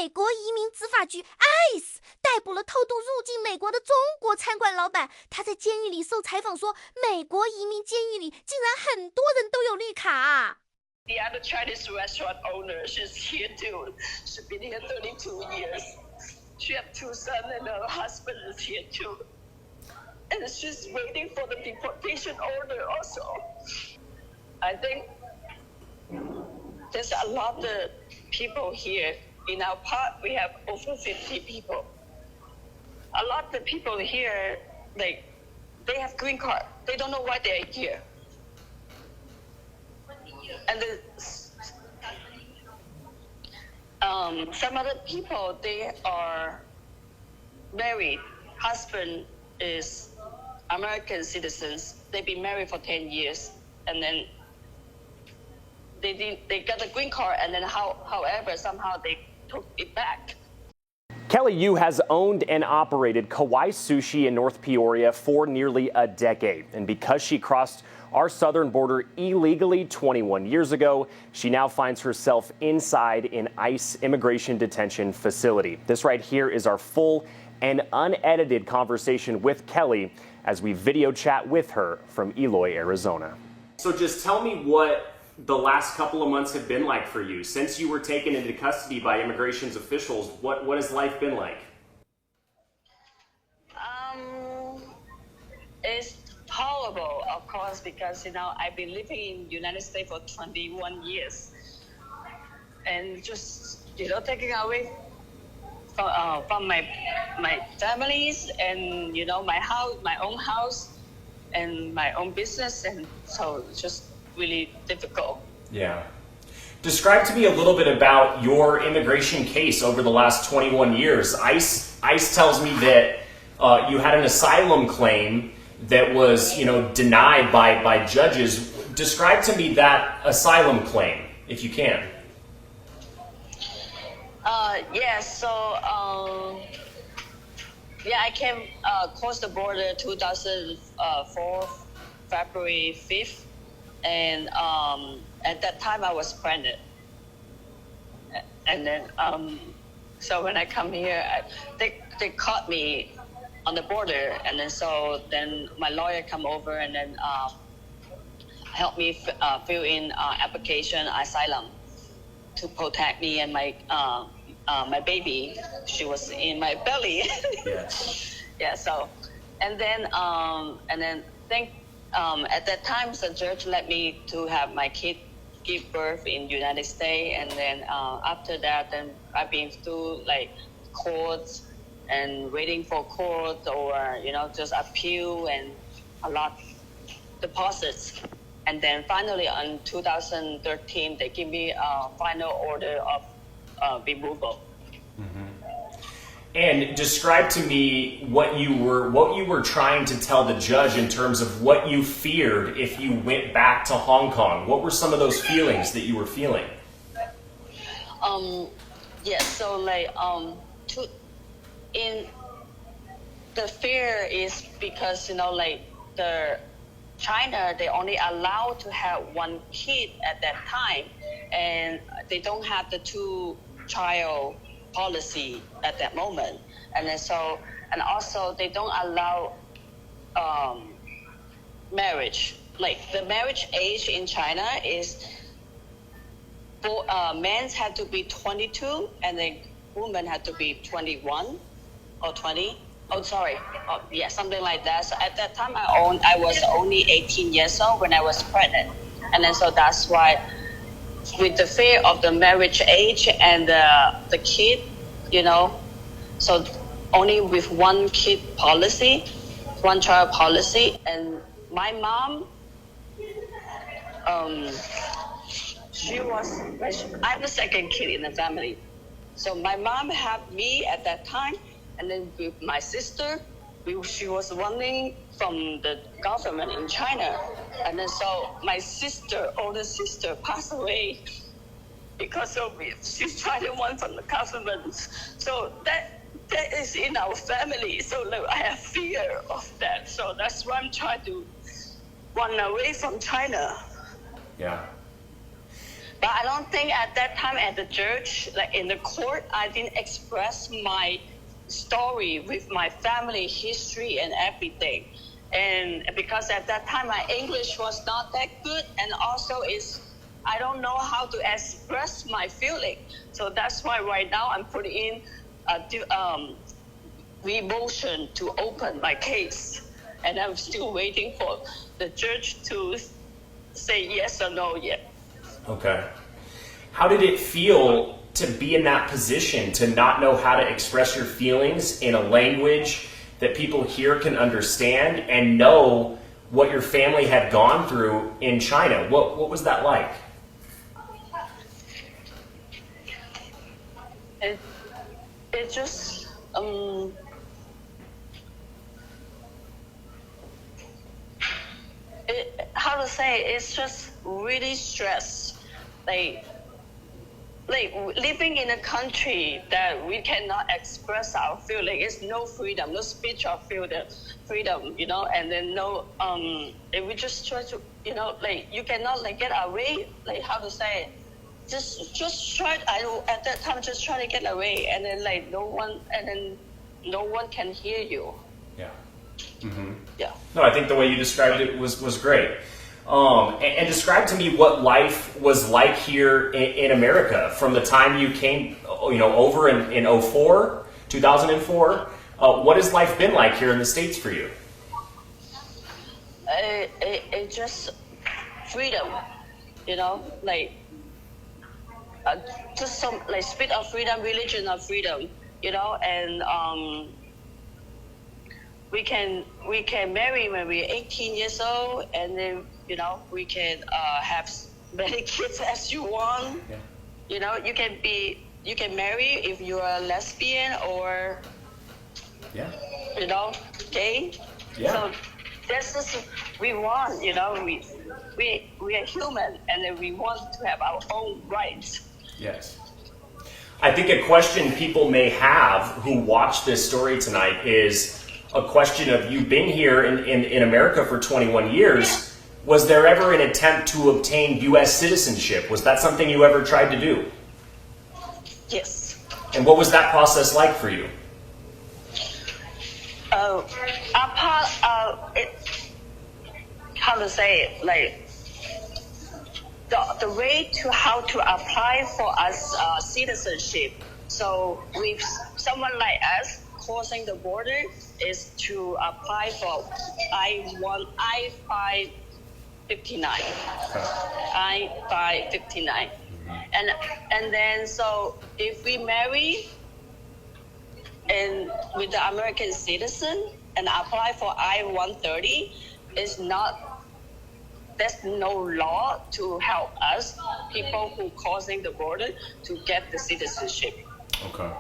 美国移民执法局 ICE 逮捕了偷渡入境美国的中国餐馆老板。他在监狱里受采访说，美国移民监狱里竟然很多人都有绿卡。The other Chinese restaurant owner, she's here too. She's been here 32 years. She has 2 sons and her husband is here too. And she's waiting for the deportation order also. I think there's a lot of people here. In our part, we have over 50 people. A lot of people here, they have green card. They don't know why they're here. And some other people, they are married. Husband is American citizens. They've been married for 10 years, and then they got a green card, and then however somehow they took it back. Kelly Yu has owned and operated Kauai Sushi in North Peoria for nearly a decade. And because she crossed our southern border illegally 21 years ago, she now finds herself inside an ICE immigration detention facility. This right here is our full and unedited conversation with Kelly as we video chat with her from Eloy, Arizona. So just tell me what the last couple of months have been like for you. Since you were taken into custody by immigration officials, what has life been like? It's horrible, of course, because I've been living in the United States for 21 years, and just taking away from my families and my house, my own house, and my own business, and so it's just really difficult. Yeah. Describe to me a little bit about your immigration case over the last 21 years. ICE tells me that you had an asylum claim that was, denied by judges. Describe to me that asylum claim, if you can. I came across the border 2004, February 5th. And at that time I was pregnant, and then so when I come here, they caught me on the border, and then my lawyer come over and then help me fill in application asylum to protect me and my baby. She was in my belly. Yeah. So and then at that time, the judge let me to have my kid give birth in United States, and then after that, then I've been through courts and waiting for court, or just appeal and a lot deposits, and then finally in 2013 they give me a final order of removal. And describe to me what you were trying to tell the judge in terms of what you feared if you went back to Hong Kong. What were some of those feelings that you were feeling? The fear is because the China, they only allow to have 1 kid at that time, and they don't have the 2-child policy at that moment, and also they don't allow marriage. The marriage age in China is men had to be 22 and the women had to be 21 or 20. Something like that. So at that time I was only 18 years old when I was pregnant, and then so that's why, with the fear of the marriage age and the kid, so only with 1 kid policy, 1-child policy. And my mom, I'm the second kid in the family. So my mom had me at that time, and then with my sister, she was running from the government in China, and then so my older sister passed away because of it. She's trying to run from the government. So that is in our family. So I have fear of that. So that's why I'm trying to run away from China. Yeah. But I don't think at that time at the church, like in the court, I didn't express my story with my family history and everything. And because at that time my English was not that good, and also I don't know how to express my feeling. So that's why right now I'm putting in motion to open my case, and I'm still waiting for the judge to say yes or no yet. Okay. How did it feel to be in that position, to not know how to express your feelings in a language that people here can understand, and know what your family had gone through in China? What was that like? It just how to say, it's just really stress, like living in a country that we cannot express our feeling. It's no freedom, no speech of freedom, you know, and then no and we just try to, you know, like you cannot like get away, like how to say, just try. At that time just try to get away, and then like no one can hear you. Yeah. Mm-hmm. Yeah. No, I think the way you described it was great. And describe to me what life was like here in America from the time you came, you know, over in 2004. What has life been like here in the States for you? It just freedom, you know, like just some like spirit of freedom, religion of freedom, you know, and we can marry when we're 18 years old, and then, you know, we can have many kids as you want. Yeah. You know, you can marry if you're a lesbian or, Yeah. you know, gay. Yeah. So that's just we want, you know, we are human, and then we want to have our own rights. Yes. I think a question people may have who watch this story tonight is a question of you being here in America for 21 years. Was there ever an attempt to obtain U.S. citizenship? Was that something you ever tried to do? Yes. And what was that process like for you? How to say it, like the way to how to apply for us citizenship. So with someone like us crossing the border is to apply for I-559. I-559. And then so if we marry and with the American citizen and apply for I-130, there's no law to help us, people who crossing the border, to get the citizenship. Okay.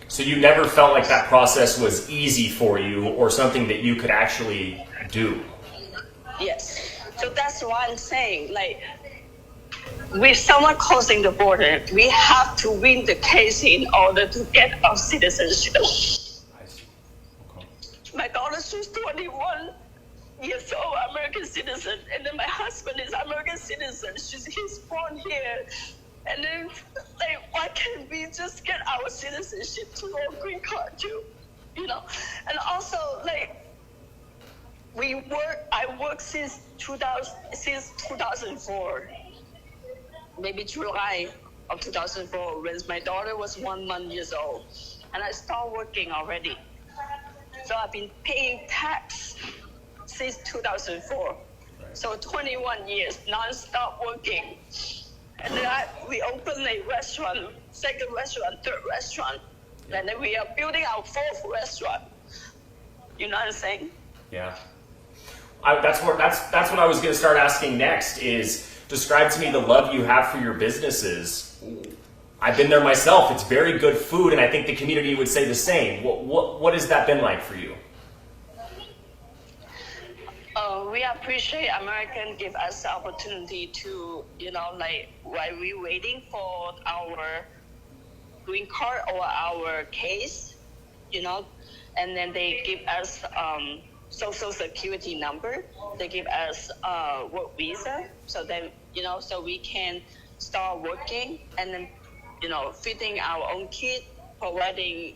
So you never felt like that process was easy for you or something that you could actually do? Yes. So that's why I'm saying, like, with someone crossing the border, we have to win the case in order to get our citizenship. I see. Okay. My daughter, she's 21 years old, American citizen, and then my husband is American citizen. He's born here. And then, like, why can't we just get our citizenship to our green card too? You know? And also, like, I worked since 2004, maybe July of 2004, when my daughter was 1 month years old, and I started working already. So I've been paying tax since 2004. So 21 years non-stop working. And then we opened a restaurant, second restaurant, third restaurant, and then we are building our fourth restaurant. You know what I'm saying? Yeah. That's what I was going to start asking next is describe to me the love you have for your businesses. I've been there myself. It's very good food, and I think the community would say the same. What has that been like for you? We appreciate Americans give us the opportunity to, you know, like while we're waiting for our green card or our case, you know, and then they give us social security number. They give us work visa, so then, you know, so we can start working, and then, feeding our own kid, providing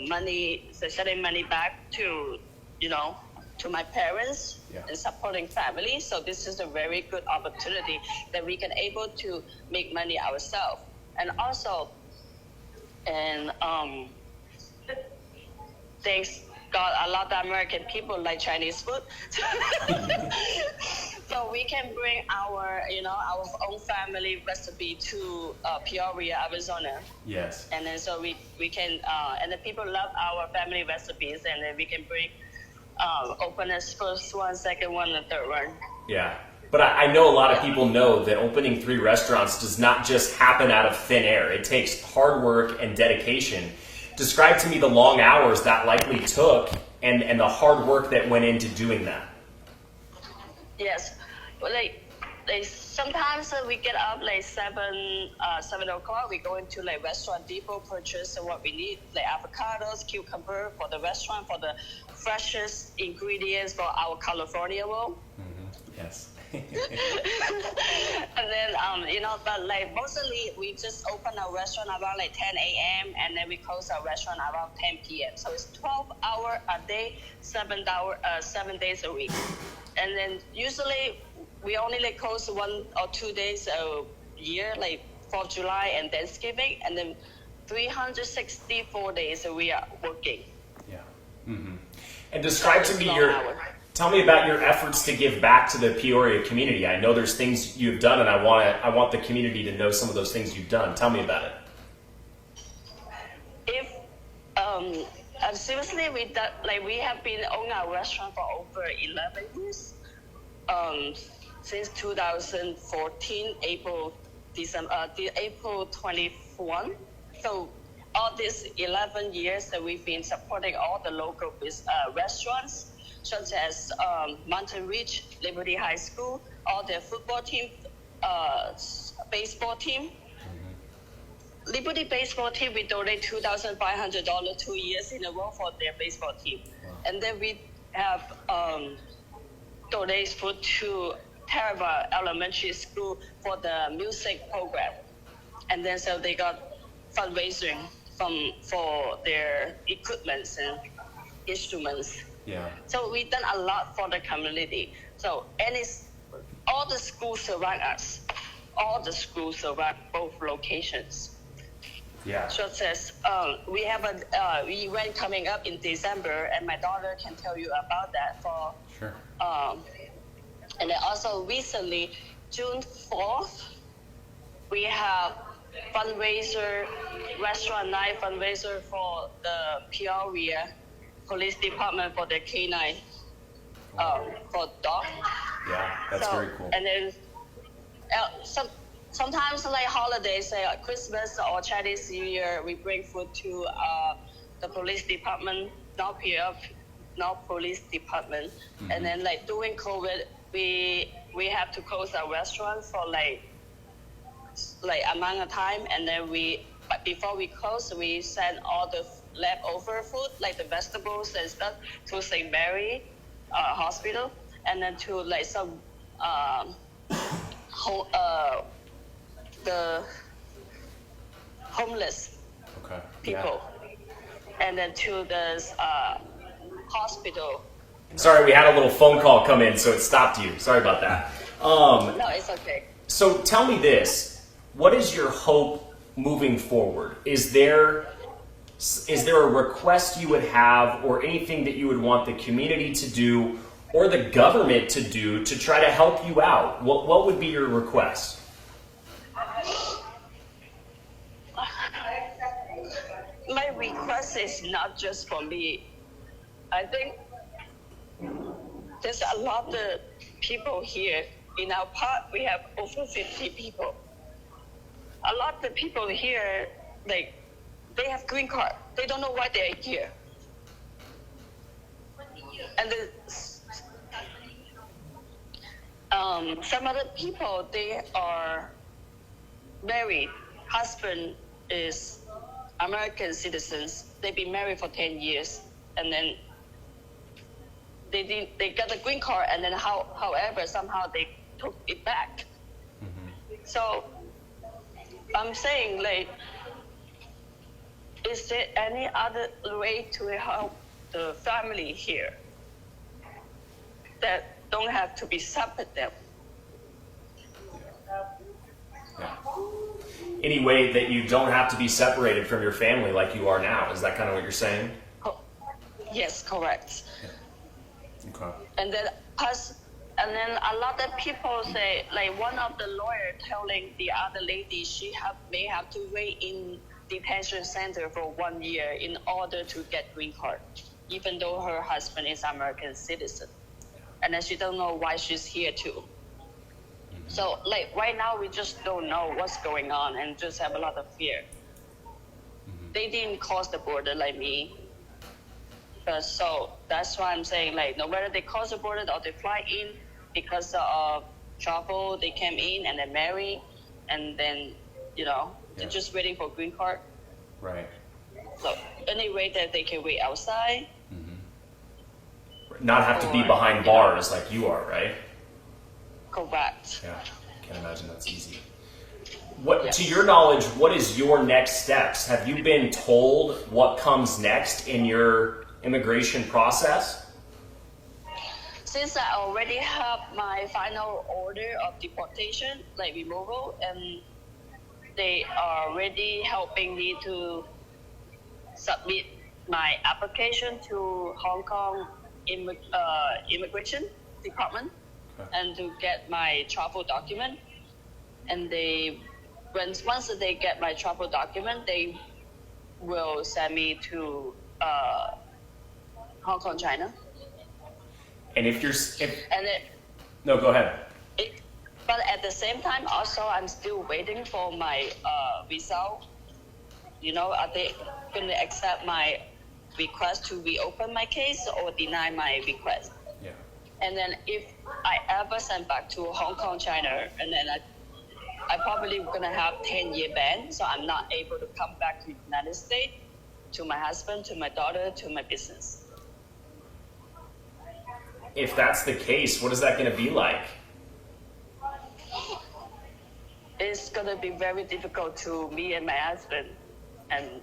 money, sending money back to, to my parents, and supporting family. So this is a very good opportunity that we can able to make money ourselves. And also, thanks God, a lot of American people like Chinese food. So we can bring our own family recipe to Peoria, Arizona. Yes. And then so we can, and the people love our family recipes, and then we can bring, open as first one, second one, and third one. Yeah. But I know a lot of people know that opening 3 restaurants does not just happen out of thin air. It takes hard work and dedication. Describe to me the long hours that likely took and the hard work that went into doing that. Yes. Well, sometimes we get up like 7 o'clock. We go into like Restaurant Depot, purchase what we need, like avocados, cucumber for the restaurant, for the freshest ingredients for our California roll. Yes. And then, but like mostly we just open our restaurant around like 10 a.m. and then we close our restaurant around 10 p.m. So it's 12 hours a day, 7 days a week. And then usually we only like close 1 or 2 days a year, like 4th of July and Thanksgiving, and then 364 days we are working. Yeah. Mm-hmm. And describe to me tell me about your efforts to give back to the Peoria community. I know there's things you've done, and I want the community to know some of those things you've done. Tell me about it. Seriously, we have been owning our restaurant for over 11 years. Since 2014, April 21. So all these 11 years that we've been supporting all the local restaurants, such as Mountain Ridge, Liberty High School, all their football team, baseball team. Liberty baseball team, we donate $2,500 2 years in a row for their baseball team. And then we have donate food to Taraba Elementary School for the music program. And then so they got fundraising for their equipments and instruments. Yeah. So we've done a lot for the community. So all the schools surround us. All the schools surround both locations. Yeah. Such as we have an event coming up in December, and my daughter can tell you about that. Sure. And then also recently, June 4th, we have restaurant night fundraiser for the Peoria Police Department for the K9 for dog. Yeah, that's very cool. And then sometimes like holidays, like Christmas or Chinese New Year, we bring food to the police department, not police department. Mm-hmm. And then like during COVID, we have to close our restaurant for like amount of time, and then but before we close, we send all the leftover food, like the vegetables and stuff, to St. Mary Hospital, and then to like some the homeless people, and then to the hospital. Sorry, we had a little phone call come in, so it stopped you. Sorry about that. No, it's okay. So tell me this. What is your hope moving forward? Is there a request you would have, or anything that you would want the community to do or the government to do to try to help you out? What would be your request? My request is not just for me. I think there's a lot of people here. In our part, we have over 50 people. A lot of the people here, they have green card. They don't know why they're here. And some other people, they are married. Husband is American citizens. They've been married for 10 years, and then they got a green card, and then however somehow they took it back. Mm-hmm. So I'm saying, like, is there any other way to help the family here that don't have to be separate them? Yeah. Any way that you don't have to be separated from your family like you are now? Is that kind of what you're saying? Yes, correct. Okay. And then a lot of people say, like one of the lawyers telling the other lady may have to wait in detention center for 1 year in order to get green card, even though her husband is American citizen. And then she don't know why she's here too. So like right now we just don't know what's going on and just have a lot of fear. They didn't cross the border like me. So that's why I'm saying, like, no matter they cross the border or they fly in because of travel, they came in and they marry, and then, they're just waiting for green card. Right. So any way that they can wait outside. Not have to be behind bars like you are, right? Correct. Yeah, can't imagine that's easy. To your knowledge, what is your next steps? Have you been told what comes next in your immigration process? Since I already have my final order of deportation, like removal, and they are already helping me to submit my application to Hong Kong immigration department and to get my travel document. And once they get my travel document, they will send me to Hong Kong, China. And no, go ahead. But at the same time, also, I'm still waiting for my visa. Are they going to accept my request to reopen my case or deny my request? Yeah. And then if I ever send back to Hong Kong, China, and then I probably going to have 10-year ban, so I'm not able to come back to the United States, to my husband, to my daughter, to my business. If that's the case, what is that going to be like? It's going to be very difficult to me and my husband. And,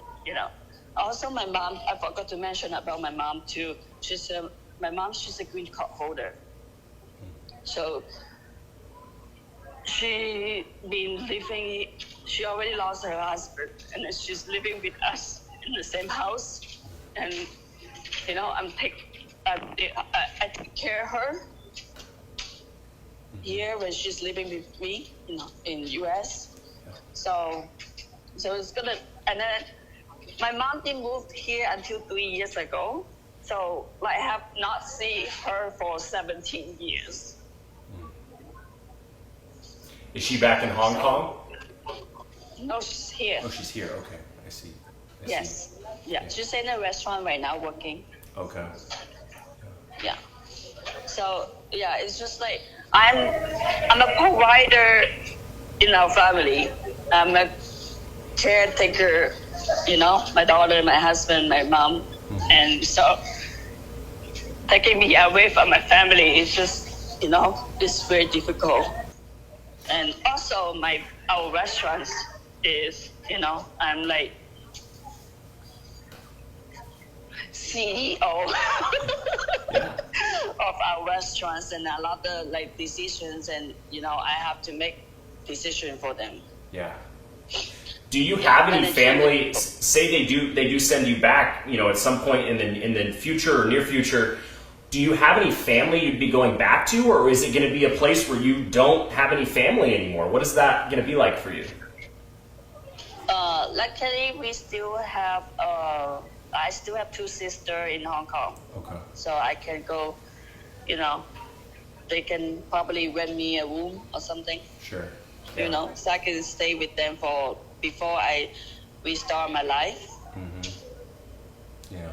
also my mom, I forgot to mention about my mom too. She's a green card holder. So she already lost her husband, and then she's living with us in the same house. And, I take care of her here when she's living with me, in US. So it's gonna, and then my mom didn't move here until 3 years ago. So I have not seen her for 17 years. Is she back in Hong Kong? No, she's here. Oh, she's here. Okay, I see. Yes. Yeah, she's in a restaurant right now working. Okay. Yeah. So yeah, it's just like I'm a provider in our family. I'm a caretaker, my daughter, my husband, my mom, and so taking me away from my family is just, it's very difficult. And also our restaurants is, I'm like CEO of our restaurants, and a lot of decisions, and I have to make decisions for them. Yeah. Do you have any family? Say they do send you back, at some point in the future or near future. Do you have any family you'd be going back to, or is it going to be a place where you don't have any family anymore? What is that going to be like for you? Luckily, we still have. I still have 2 sisters in Hong Kong. Okay. So I can go, they can probably rent me a room or something. Sure. Yeah. So I can stay with them before I restart my life. Yeah.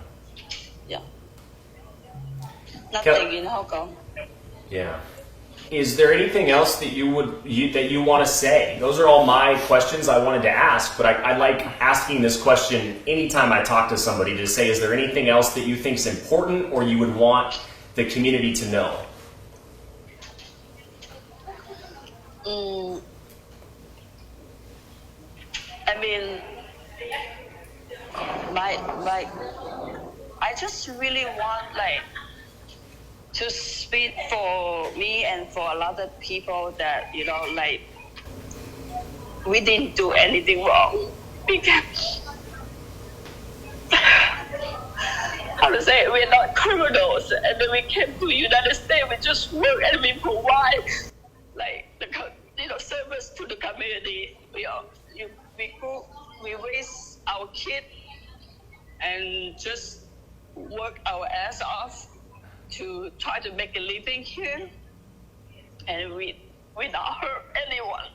Yeah. Nothing in Hong Kong. Yeah. Is there anything else that you want to say? Those are all my questions I wanted to ask, but I like asking this question anytime I talk to somebody, to say, is there anything else that you think is important or you would want the community to know? I just really want to speak for me and for a lot of people that we didn't do anything wrong because how to say it, we're not criminals, and then we came to United States, we just work and we provide the service to the community. We raise our kid and just work our ass off to try to make a living here, and we not hurt anyone.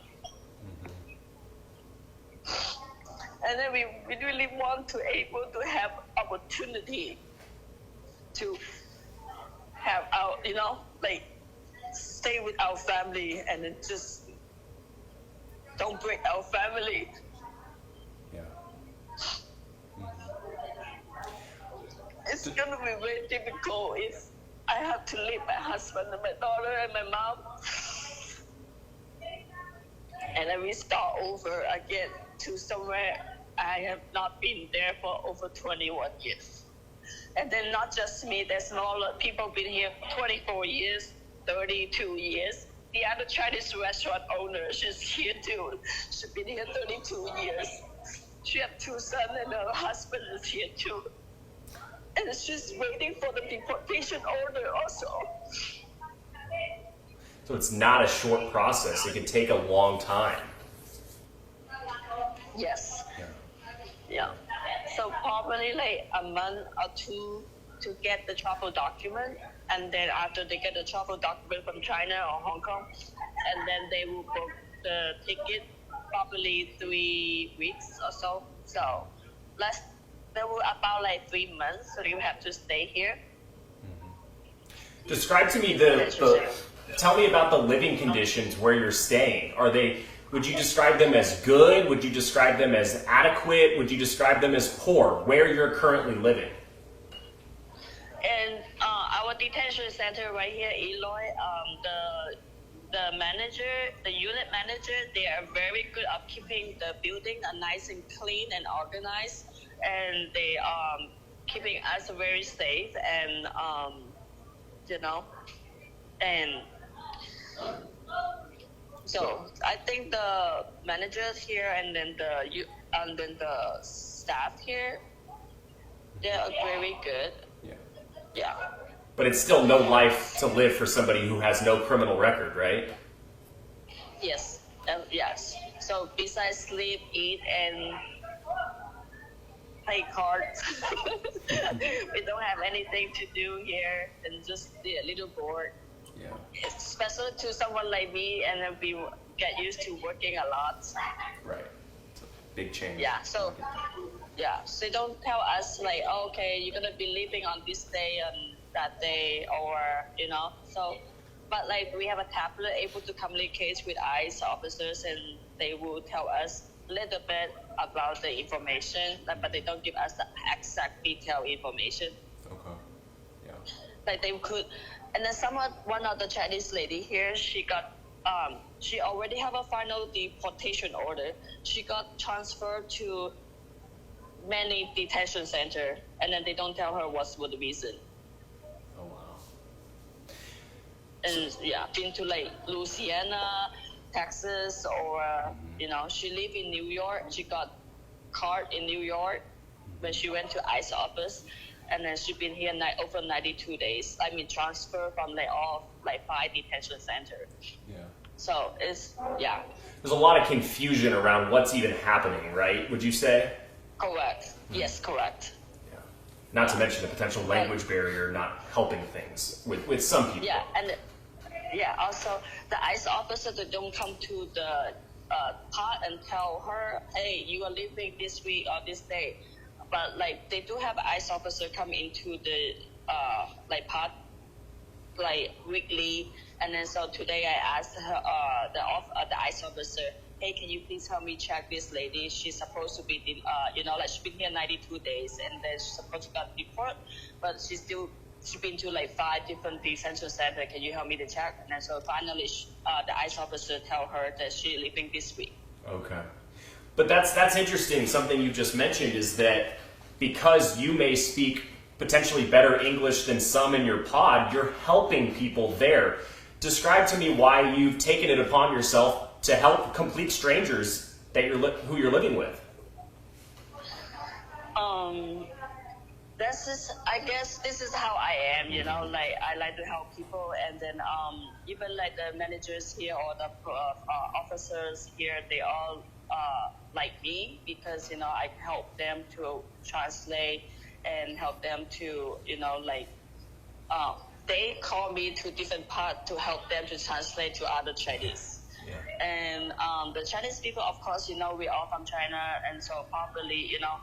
And then we really want to able to have opportunity to have our, stay with our family and then just don't break our family. Yeah. It's gonna be very difficult if I have to leave my husband and my daughter and my mom. And then we start over again to somewhere I have not been there for over 21 years. And then not just me, there's more people been here 24 years, 32 years. The other Chinese restaurant owner, she's here too. She's been here 32 years. She has 2 sons and her husband is here too. And she's waiting for the deportation order also. So it's not a short process. It can take a long time. Yes. Yeah. So probably a month or 2 to get the travel document, and then after they get the travel document from China or Hong Kong, and then they will book the ticket probably 3 weeks or so. So there will about 3 months, so you have to stay here. Mm-hmm. Describe to me tell me about the living conditions where you're staying. Would you describe them as good? Would you describe them as adequate? Would you describe them as poor, where you're currently living? And our detention center right here, Eloy, the manager, the unit manager, they are very good at keeping the building nice and clean and organized, and they keeping us very safe and and so I think the managers here and then the staff here, they are very good. Yeah. But it's still no life to live for somebody who has no criminal record, right? Yes. Yes. So besides sleep, eat, and play cards, we don't have anything to do here, and just be a little bored. Yeah. Especially to someone like me, and then we get used to working a lot. Right. It's a big change. Yeah. So they don't tell us okay, you're gonna be leaving on this day and that day, or So, but we have a tablet able to communicate with ICE officers, and they will tell us a little bit about the information, but they don't give us the exact detailed information. Okay. Yeah. They could. And then one of the Chinese lady here, she got, she already have a final deportation order. She got transferred to many detention center, and then they don't tell her what's the reason. Oh wow. And been to Louisiana, Texas, or she live in New York. She got card in New York when she went to ICE office. And then she's been here over 92 days. Transfer from all 5 detention center. Yeah. So it's, There's a lot of confusion around what's even happening, right? Would you say? Correct. Mm-hmm. Yes, correct. Yeah. Not to mention the potential language barrier not helping things with some people. Yeah, and also the ICE officer, they don't come to the part and tell her, hey, you are leaving this week or this day. But they do have an ICE officer come into the part weekly, and then so today I asked her the ICE officer, hey, can you please help me check this lady? She's supposed to be she's been here 92 days, and then she's supposed to get deported, but she's been to 5 different detention centers. Can you help me to check? And then so finally the ICE officer tell her that she's leaving this week. Okay. But that's interesting. Something you just mentioned is that because you may speak potentially better English than some in your pod, you're helping people there. Describe to me why you've taken it upon yourself to help complete strangers that who you're living with. I guess this is how I am, you know, like I like to help people, and then even like the managers here or the officers here, they all like me because, you know, I help them to translate and help them to, you know, like they call me to different parts to help them to translate to other Chinese. Yeah. And the Chinese people, of course, you know, we're all from China, and so probably, you know,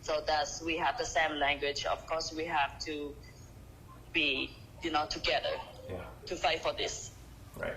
so that's, we have the same language. Of course, we have to be, you know, together to fight for this. Right.